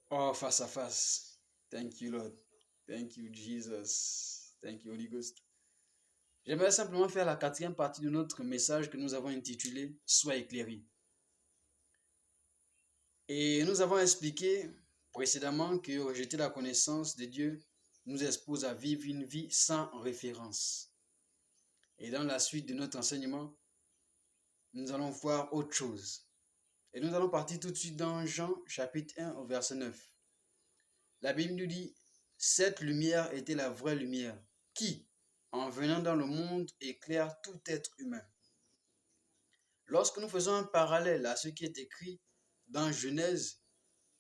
Oh, face à face. Thank you, Lord. Thank you, Jesus. Thank you, Holy Ghost. J'aimerais simplement faire la quatrième partie de notre message que nous avons intitulé Sois éclairé. Et nous avons expliqué précédemment que rejeter la connaissance de Dieu nous expose à vivre une vie sans référence. Et dans la suite de notre enseignement, nous allons voir autre chose. Et nous allons partir tout de suite dans Jean chapitre 1 au verset 9. La Bible nous dit, cette lumière était la vraie lumière qui, en venant dans le monde, éclaire tout être humain. Lorsque nous faisons un parallèle à ce qui est écrit dans Genèse,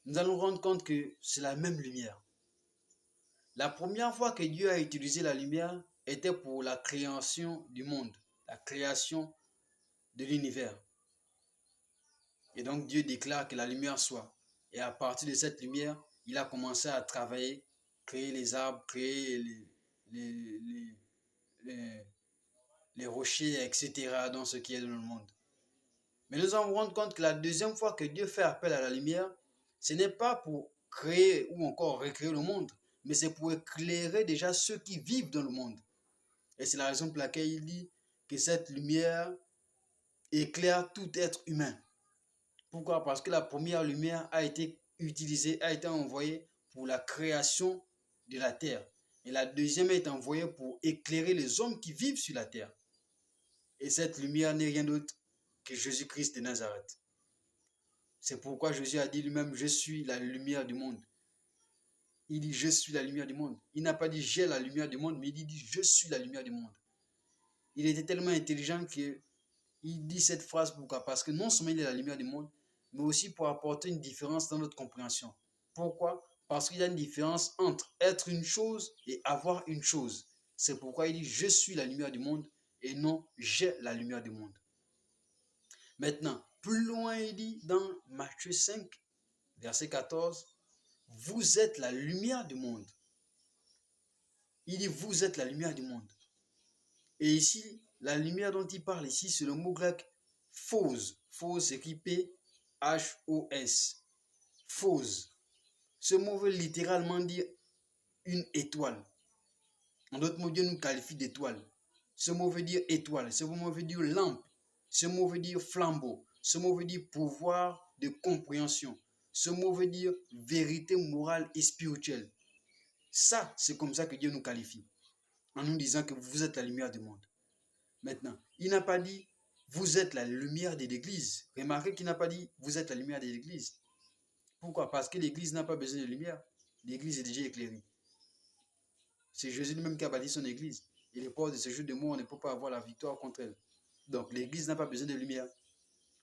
nous allons rendre compte que c'est la même lumière. La première fois que Dieu a utilisé la lumière était pour la création du monde, la création de l'univers. Et donc Dieu déclare que la lumière soit. Et à partir de cette lumière, il a commencé à travailler, créer les arbres, créer les, les, les rochers, etc. dans ce qui est dans le monde. Mais nous allons nous rendre compte que la deuxième fois que Dieu fait appel à la lumière, ce n'est pas pour créer ou encore recréer le monde, mais c'est pour éclairer déjà ceux qui vivent dans le monde. Et c'est la raison pour laquelle il dit que cette lumière éclaire tout être humain. Pourquoi? Parce que la première lumière a été utilisée, a été envoyée pour la création de la terre. Et la deuxième est envoyée pour éclairer les hommes qui vivent sur la terre. Et cette lumière n'est rien d'autre que Jésus-Christ de Nazareth. C'est pourquoi Jésus a dit lui-même, je suis la lumière du monde. Il dit, je suis la lumière du monde. Il n'a pas dit, j'ai la lumière du monde, mais il dit, je suis la lumière du monde. Il était tellement intelligent qu'il dit cette phrase, pourquoi? Parce que non seulement il est la lumière du monde, mais aussi pour apporter une différence dans notre compréhension. Pourquoi? Parce qu'il y a une différence entre être une chose et avoir une chose. C'est pourquoi il dit, je suis la lumière du monde et non, j'ai la lumière du monde. Maintenant, plus loin, il dit dans Matthieu 5, verset 14, vous êtes la lumière du monde. Il dit, vous êtes la lumière du monde. Et ici, la lumière dont il parle ici, c'est le mot grec phos. Phos s'écrit P-H-O-S. Phos. Ce mot veut littéralement dire une étoile. En d'autres mots, Dieu nous qualifie d'étoile. Ce mot veut dire étoile. Ce mot veut dire lampe. Ce mot veut dire flambeau. Ce mot veut dire pouvoir de compréhension. Ce mot veut dire vérité morale et spirituelle. Ça, c'est comme ça que Dieu nous qualifie. En nous disant que vous êtes la lumière du monde. Maintenant, il n'a pas dit vous êtes la lumière de l'église. Remarquez qu'il n'a pas dit vous êtes la lumière de l'église. Pourquoi? Parce que l'église n'a pas besoin de lumière. L'église est déjà éclairée. C'est Jésus lui-même qui a bâti son église. Et les portes de ce jeu de mots, on ne peut pas avoir la victoire contre elle. Donc l'église n'a pas besoin de lumière.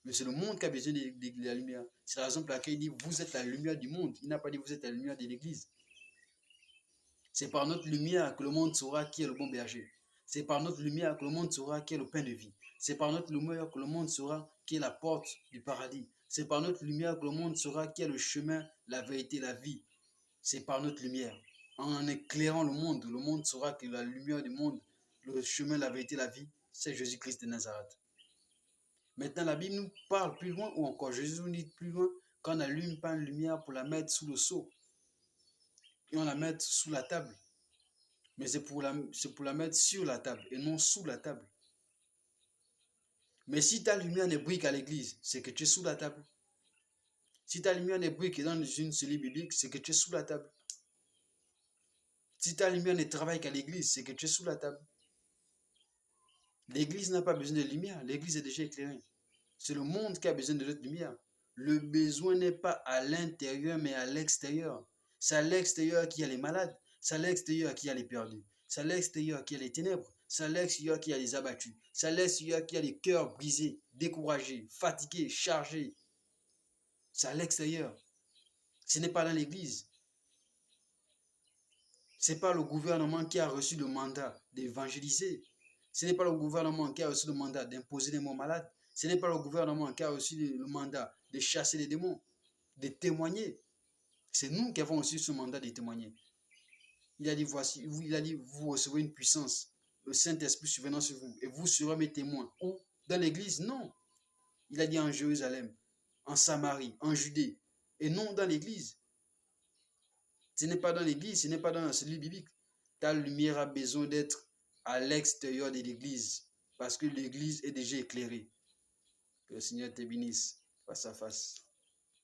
Mais c'est le monde qui a besoin de la lumière. C'est la raison pour laquelle il dit vous êtes la lumière du monde. Il n'a pas dit vous êtes la lumière de l'église. C'est par notre lumière que le monde saura qui est le bon berger. C'est par notre lumière que le monde saura qui est le pain de vie. C'est par notre lumière que le monde saura qui est la porte du paradis. C'est par notre lumière que le monde saura qui est le chemin, la vérité, la vie. C'est par notre lumière. En éclairant le monde saura que la lumière du monde, le chemin, la vérité, la vie, c'est Jésus-Christ de Nazareth. Maintenant, la Bible nous parle plus loin, ou encore Jésus nous dit plus loin, qu'on n'allume pas une lumière pour la mettre sous le seau. Et on la met sous la table. Mais c'est pour la mettre sur la table et non sous la table. Mais si ta lumière ne brille qu'à l'église, c'est que tu es sous la table. Si ta lumière ne brille que dans une cellule biblique, c'est que tu es sous la table. Si ta lumière ne travaille qu'à l'église, c'est que tu es sous la table. L'église n'a pas besoin de lumière, l'église est déjà éclairée. C'est le monde qui a besoin de notre lumière. Le besoin n'est pas à l'intérieur, mais à l'extérieur. C'est à l'extérieur qu'il y a les malades. C'est à l'extérieur qu'il y a les perdus. C'est à l'extérieur qu'il y a les ténèbres. C'est à l'extérieur qu'il y a les abattus. C'est à l'extérieur qu'il y a les cœurs brisés, découragés, fatigués, chargés. C'est à l'extérieur. Ce n'est pas dans l'église. Ce n'est pas le gouvernement qui a reçu le mandat d'évangéliser. Ce n'est pas le gouvernement qui a reçu le mandat d'imposer des mots malades. Ce n'est pas le gouvernement qui a reçu le mandat de chasser les démons, de témoigner. C'est nous qui avons reçu ce mandat de témoigner. Il a dit, voici, il a dit, vous recevrez une puissance, le Saint-Esprit survenant sur vous, et vous serez mes témoins. Où? Dans l'église? Non. Il a dit en Jérusalem, en Samarie, en Judée, et non dans l'église. Ce n'est pas dans l'église, ce n'est pas dans la cellule biblique. Ta lumière a besoin d'être à l'extérieur de l'église parce que l'église est déjà éclairée. Que le Seigneur te bénisse face à face.